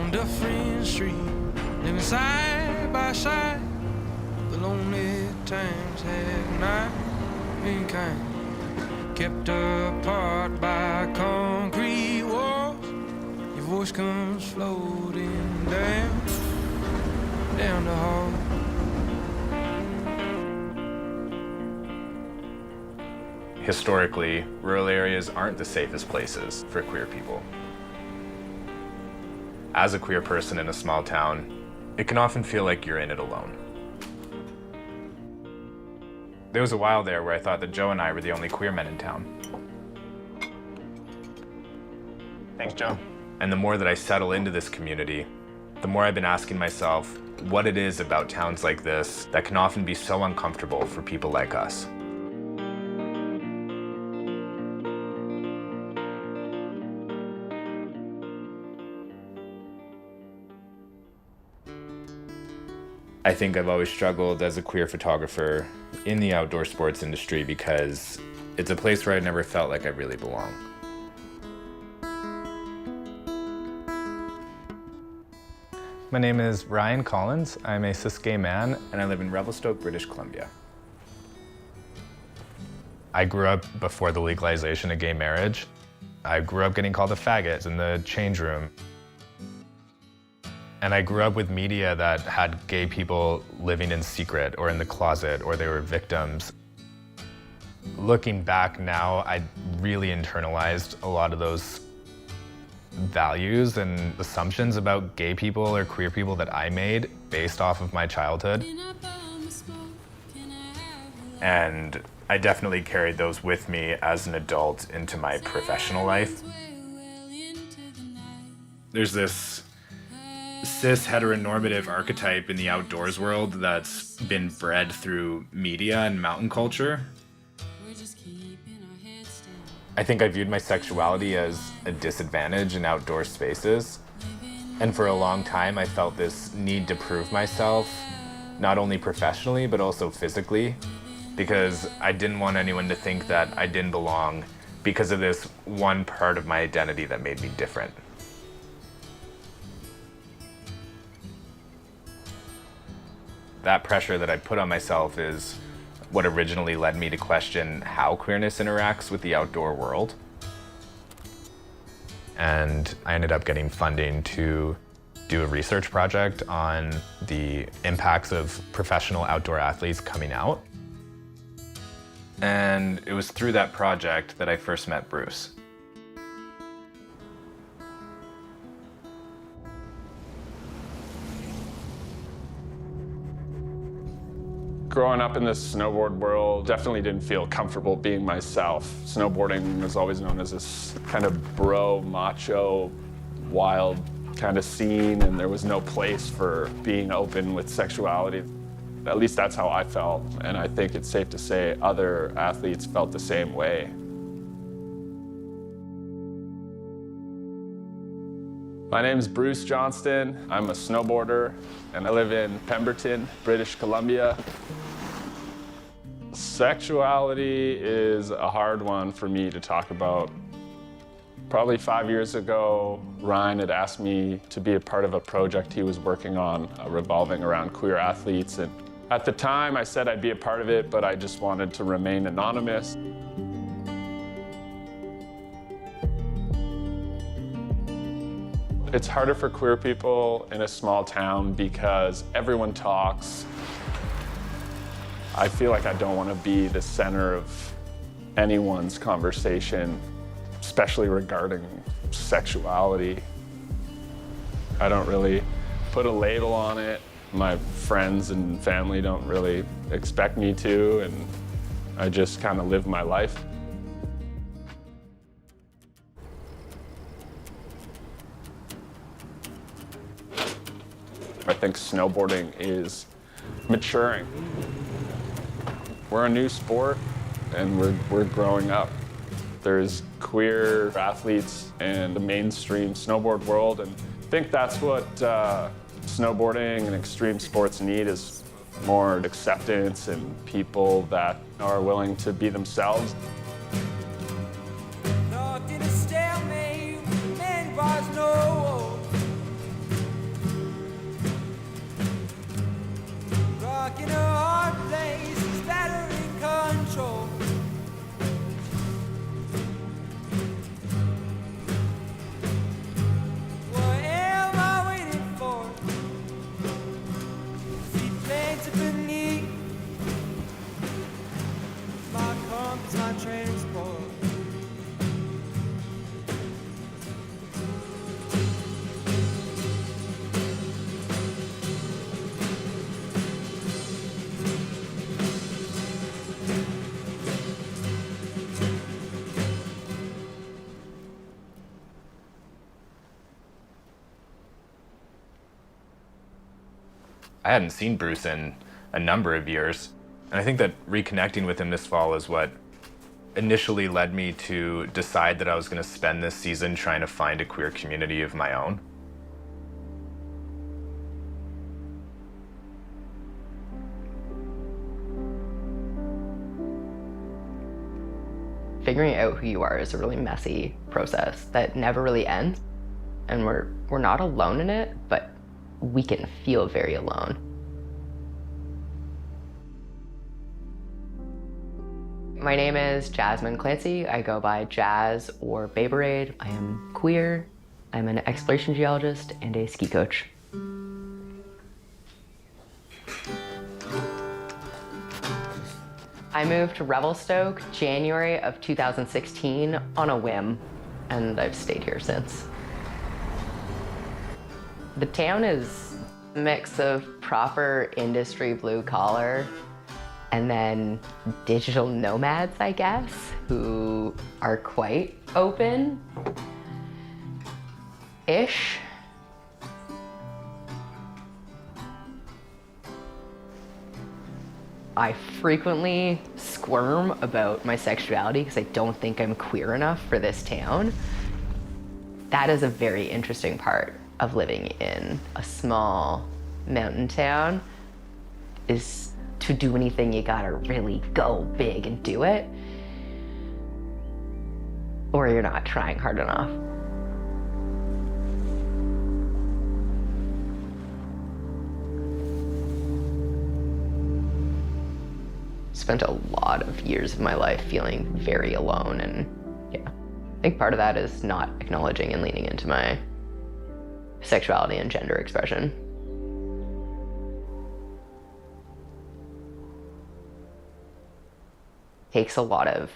on Dufferin Street, living side by side. The lonely times had not been kind, kept apart by concrete walls. Your voice comes floating down the hall. Historically, rural areas aren't the safest places for queer people. As a queer person in a small town, it can often feel like you're in it alone. There was a while there where I thought that Joe and I were the only queer men in town. Thanks, Joe. And the more that I settle into this community, the more I've been asking myself what it is about towns like this that can often be so uncomfortable for people like us. I think I've always struggled as a queer photographer in the outdoor sports industry because it's a place where I never felt like I really belong. My name is Ryan Collins. I'm a cis gay man, and I live in Revelstoke, British Columbia. I grew up before the legalization of gay marriage. I grew up getting called a faggot in the change room. And I grew up with media that had gay people living in secret or in the closet, or they were victims. Looking back now, I really internalized a lot of those values and assumptions about gay people or queer people that I made based off of my childhood. And I definitely carried those with me as an adult into my professional life. There's this cis heteronormative archetype in the outdoors world that's been bred through media and mountain culture. I think I viewed my sexuality as a disadvantage in outdoor spaces. And for a long time, I felt this need to prove myself, not only professionally, but also physically, because I didn't want anyone to think that I didn't belong because of this one part of my identity that made me different. That pressure that I put on myself is what originally led me to question how queerness interacts with the outdoor world. And I ended up getting funding to do a research project on the impacts of professional outdoor athletes coming out. And it was through that project that I first met Bruce. Growing up in the snowboard world, definitely didn't feel comfortable being myself. Snowboarding was always known as this kind of bro, macho, wild kind of scene, and there was no place for being open with sexuality. At least that's how I felt, and I think it's safe to say other athletes felt the same way. My name is Bruce Johnston. I'm a snowboarder, and I live in Pemberton, British Columbia. Sexuality is a hard one for me to talk about. Probably 5 years ago, Ryan had asked me to be a part of a project he was working on revolving around queer athletes. And at the time, I said I'd be a part of it, but I just wanted to remain anonymous. It's harder for queer people in a small town because everyone talks. I feel like I don't want to be the center of anyone's conversation, especially regarding sexuality. I don't really put a label on it. My friends and family don't really expect me to, and I just kind of live my life. I think snowboarding is maturing. We're a new sport, and we're growing up. There's queer athletes in the mainstream snowboard world, and I think that's what snowboarding and extreme sports need, is more acceptance and people that are willing to be themselves. I hadn't seen Bruce in a number of years. And I think that reconnecting with him this fall is what initially led me to decide that I was going to spend this season trying to find a queer community of my own. Figuring out who you are is a really messy process that never really ends. And we're not alone in it, but we can feel very alone. My name is Jasmine Clancy. I go by Jazz or Baberade. I am queer. I'm an exploration geologist and a ski coach. I moved to Revelstoke January of 2016 on a whim, and I've stayed here since. The town is a mix of proper industry blue collar and then digital nomads, I guess, who are quite open-ish. I frequently squirm about my sexuality because I don't think I'm queer enough for this town. That is a very interesting part of living in a small mountain town, is to do anything you gotta really go big and do it, or you're not trying hard enough. Spent a lot of years of my life feeling very alone, and yeah, I think part of that is not acknowledging and leaning into my sexuality and gender expression. Takes a lot of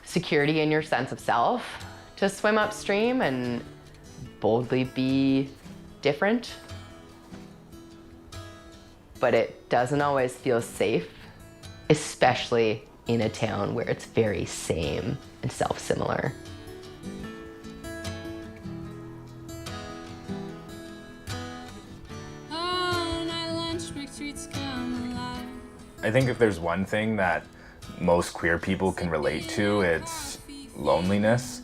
security in your sense of self to swim upstream and boldly be different. But it doesn't always feel safe, especially in a town where it's very same and self-similar. I think if there's one thing that most queer people can relate to, it's loneliness.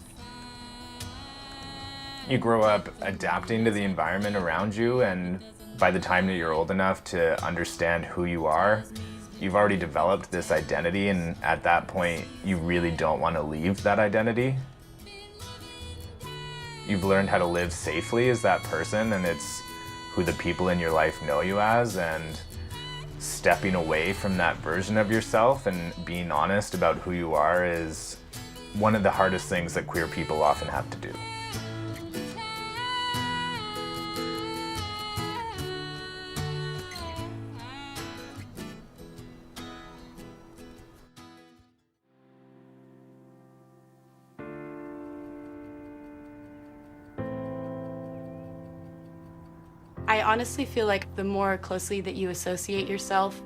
You grow up adapting to the environment around you, and by the time that you're old enough to understand who you are, you've already developed this identity, and at that point, you really don't want to leave that identity. You've learned how to live safely as that person, and it's who the people in your life know you as, and stepping away from that version of yourself and being honest about who you are is one of the hardest things that queer people often have to do. I honestly feel like the more closely that you associate yourself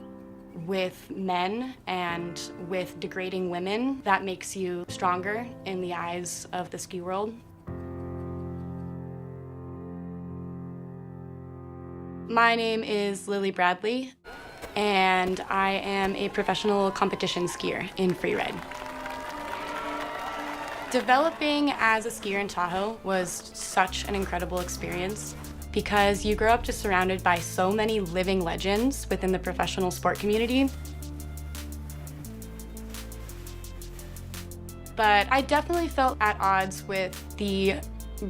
with men and with degrading women, that makes you stronger in the eyes of the ski world. My name is Lily Bradley, and I am a professional competition skier in freeride. Developing as a skier in Tahoe was such an incredible experience, because you grow up just surrounded by so many living legends within the professional sport community. But I definitely felt at odds with the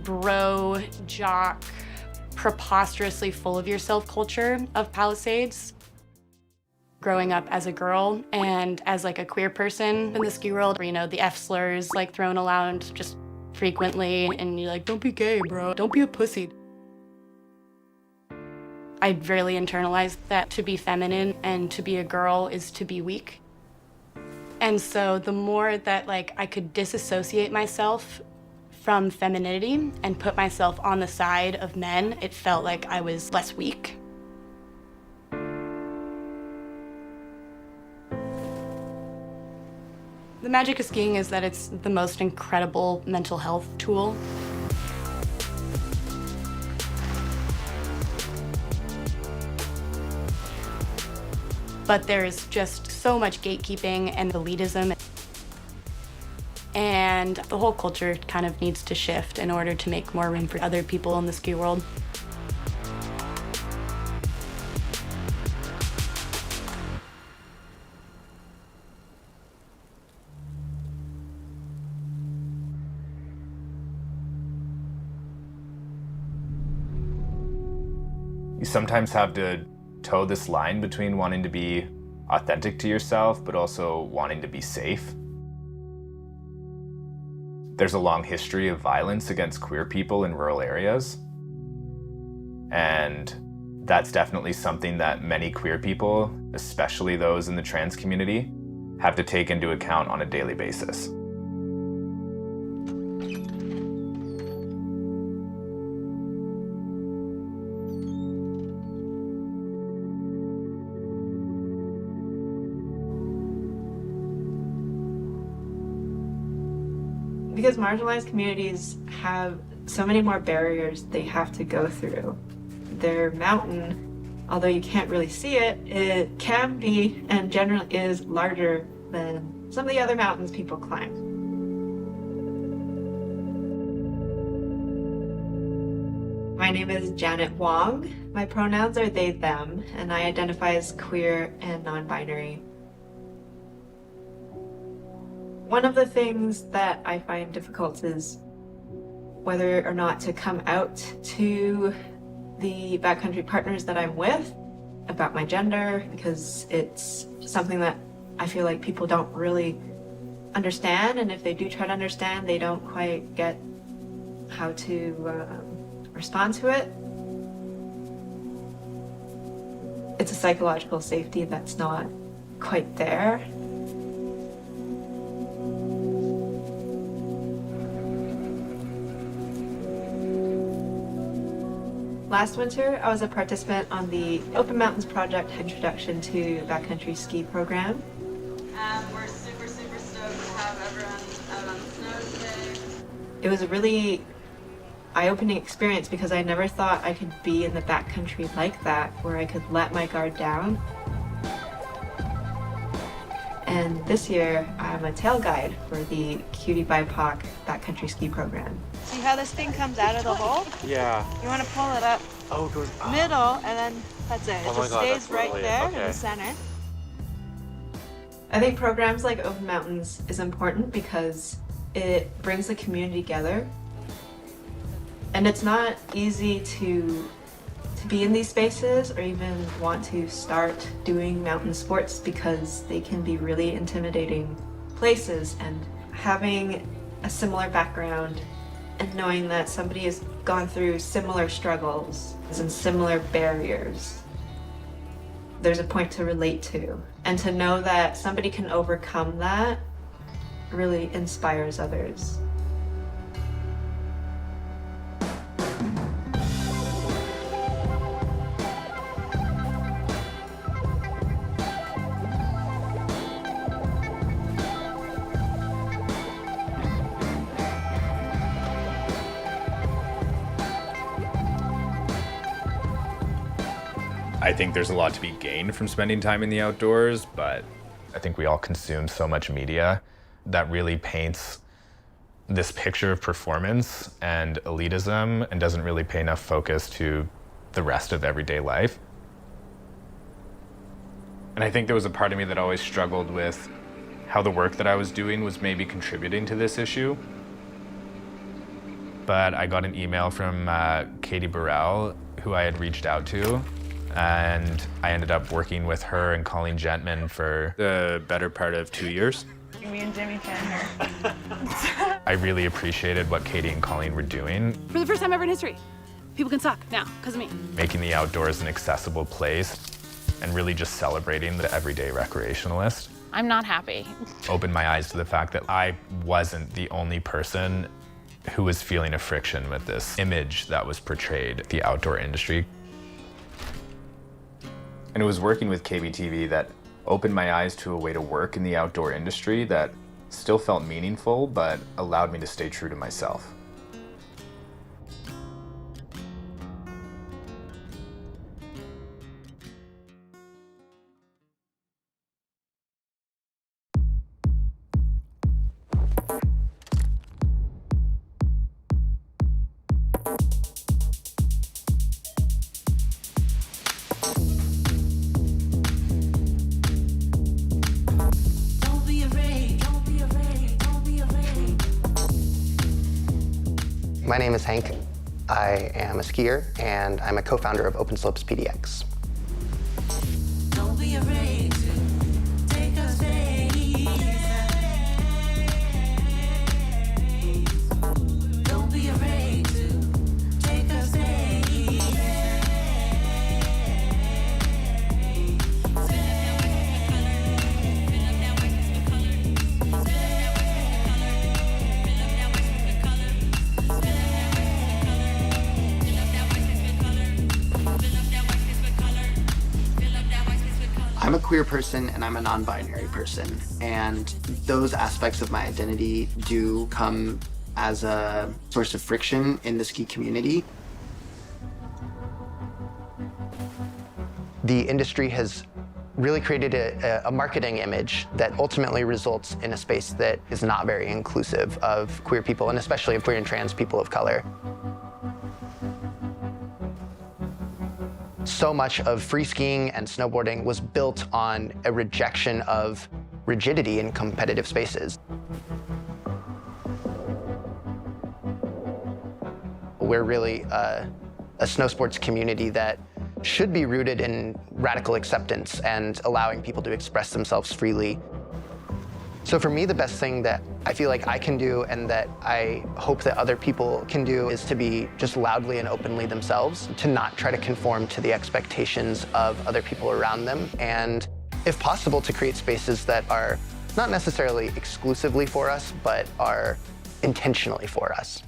bro, jock, preposterously full of yourself culture of Palisades. Growing up as a girl and as like a queer person in the ski world, you know, the F slurs like thrown around just frequently, and you're like, don't be gay, bro, don't be a pussy. I really internalized that to be feminine and to be a girl is to be weak. And so the more that like I could disassociate myself from femininity and put myself on the side of men, it felt like I was less weak. The magic of skiing is that it's the most incredible mental health tool. but there's just so much gatekeeping and elitism. And the whole culture kind of needs to shift in order to make more room for other people in the ski world. You sometimes have to toe this line between wanting to be authentic to yourself, but also wanting to be safe. There's a long history of violence against queer people in rural areas. And that's definitely something that many queer people, especially those in the trans community, have to take into account on a daily basis. Because marginalized communities have so many more barriers they have to go through. Their mountain, although you can't really see it, it can be and generally is larger than some of the other mountains people climb. My name is Janet Wong. My pronouns are they, them, and I identify as queer and non-binary. One of the things that I find difficult is whether or not to come out to the backcountry partners that I'm with about my gender, because it's something that I feel like people don't really understand, and if they do try to understand, they don't quite get how to respond to it. It's a psychological safety that's not quite there. Last winter, I was a participant on the Open Mountains Project Introduction to Backcountry Ski program. We're super stoked to have everyone out on the snow today. It was a really eye-opening experience because I never thought I could be in the backcountry like that, where I could let my guard down. And this year, I'm a tail guide for the Cutie BIPOC Backcountry Ski program. See how this thing comes out of the hole? Yeah. You want to pull it up Oh, it goes up. middle, and then that's it. It Oh my just God, stays that's right really- there in okay. the center. I think programs like Open Mountains is important because it brings the community together. And it's not easy to be in these spaces or even want to start doing mountain sports because they can be really intimidating places, and having a similar background and knowing that somebody has gone through similar struggles and similar barriers, there's a point to relate to. And to know that somebody can overcome that really inspires others. I think there's a lot to be gained from spending time in the outdoors, but I think we all consume so much media that really paints this picture of performance and elitism and doesn't really pay enough focus to the rest of everyday life. And I think there was a part of me that always struggled with how the work that I was doing was maybe contributing to this issue. But I got an email from Katie Burrell, who I had reached out to, and I ended up working with her and Colleen Gentman for the better part of 2 years. Me and Jimmy found her. I really appreciated what Katie and Colleen were doing, For the first time ever in history, people can suck now because of me. making the outdoors an accessible place and really just celebrating the everyday recreationalist. I'm not happy. Opened my eyes to the fact that I wasn't the only person who was feeling a friction with this image that was portrayed the outdoor industry. And it was working with KBTV that opened my eyes to a way to work in the outdoor industry that still felt meaningful, but allowed me to stay true to myself. My name is Hank. I am a skier, and I'm a co-founder of Open Slopes PDX. Don't be afraid to take a space. Don't be afraid to take a space. I'm a queer person and I'm a non-binary person, and those aspects of my identity do come as a source of friction in the ski community. The industry has really created a marketing image that ultimately results in a space that is not very inclusive of queer people, and especially of queer and trans people of color. So much of free skiing and snowboarding was built on a rejection of rigidity in competitive spaces. We're really a snow sports community that should be rooted in radical acceptance and allowing people to express themselves freely. So for me, the best thing that I feel like I can do and that I hope that other people can do is to be just loudly and openly themselves, to not try to conform to the expectations of other people around them, and if possible, to create spaces that are not necessarily exclusively for us, but are intentionally for us.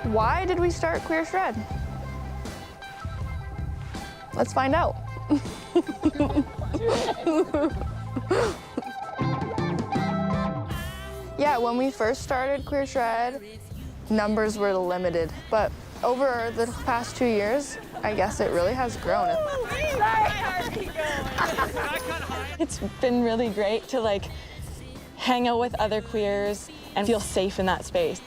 Why did we start Queer Shred? Let's find out. Yeah, when we first started Queer Shred, numbers were limited, but over the past 2 years, I guess it really has grown. It's been really great to hang out with other queers and feel safe in that space.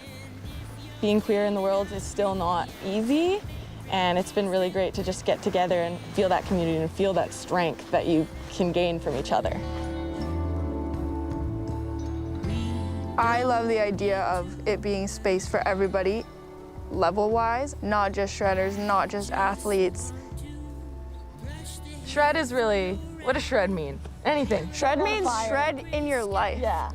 Being queer in the world is still not easy, and it's been really great to just get together and feel that community and feel that strength that you can gain from each other. I love the idea of it being space for everybody, level-wise, not just shredders, not just athletes. Shred is really, what does shred mean? Anything. Shred means shred in your life. Yeah.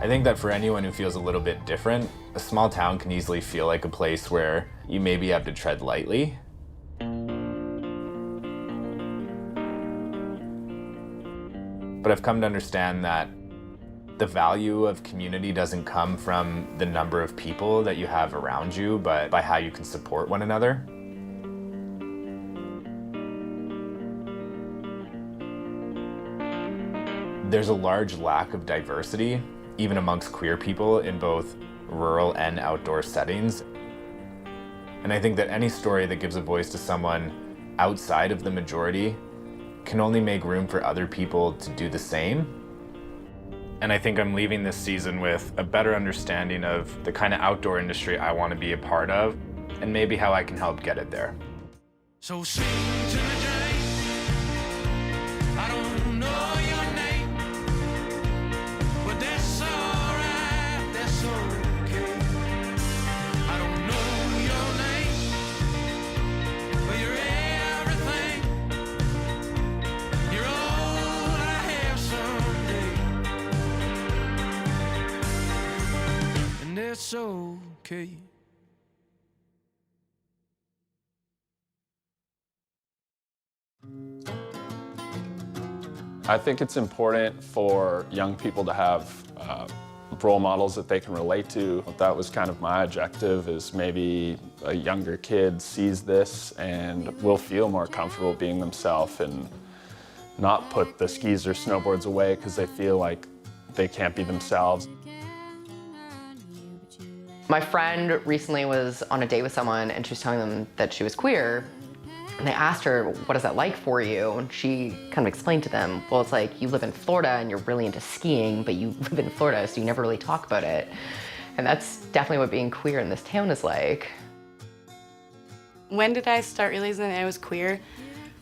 I think that for anyone who feels a little bit different, a small town can easily feel like a place where you maybe have to tread lightly. But I've come to understand that the value of community doesn't come from the number of people that you have around you, but by how you can support one another. There's a large lack of diversity, even amongst queer people, in both rural and outdoor settings. And I think that any story that gives a voice to someone outside of the majority can only make room for other people to do the same. And I think I'm leaving this season with a better understanding of the kind of outdoor industry I want to be a part of, and maybe how I can help get it there. So sing to me, Jane. I don't know your name, but that's alright, that's okay. I don't know your name, but you're everything. You're all I have someday, and that's okay. I think it's important for young people to have role models that they can relate to. That was kind of my objective, is maybe a younger kid sees this and will feel more comfortable being themselves and not put the skis or snowboards away because they feel like they can't be themselves. My friend recently was on a date with someone and she was telling them that she was queer. And they asked her, what is that like for you? And she kind of explained to them, well, it's like you live in Florida and you're really into skiing, but you live in Florida, so you never really talk about it. And that's definitely what being queer in this town is like. When did I start realizing that I was queer?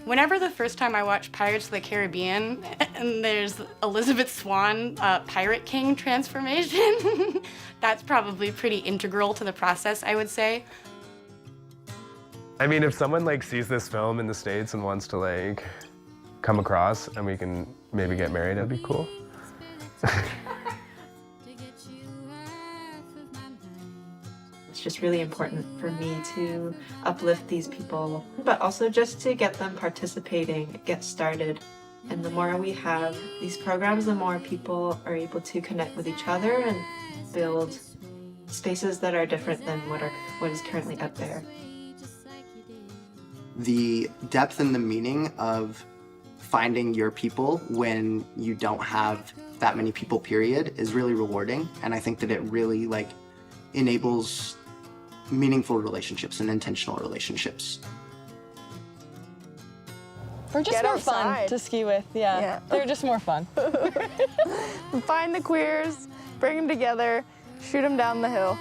Whenever the first time I watched Pirates of the Caribbean, and there's Elizabeth Swann, Pirate King transformation, that's probably pretty integral to the process, I would say. I mean, if someone like sees this film in the States and wants to like come across and we can maybe get married, that'd be cool. It's just really important for me to uplift these people, but also just to get them participating, get started. And the more we have these programs, the more people are able to connect with each other and build spaces that are different than what is currently out there. The depth and the meaning of finding your people when you don't have that many people, period, is really rewarding. And I think that it really like enables meaningful relationships and intentional relationships. We're just Get more outside. fun to ski with, yeah. They're just more fun. Find the queers, bring them together, shoot them down the hill.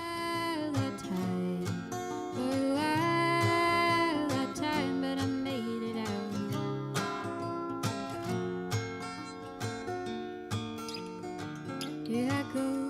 Here I go.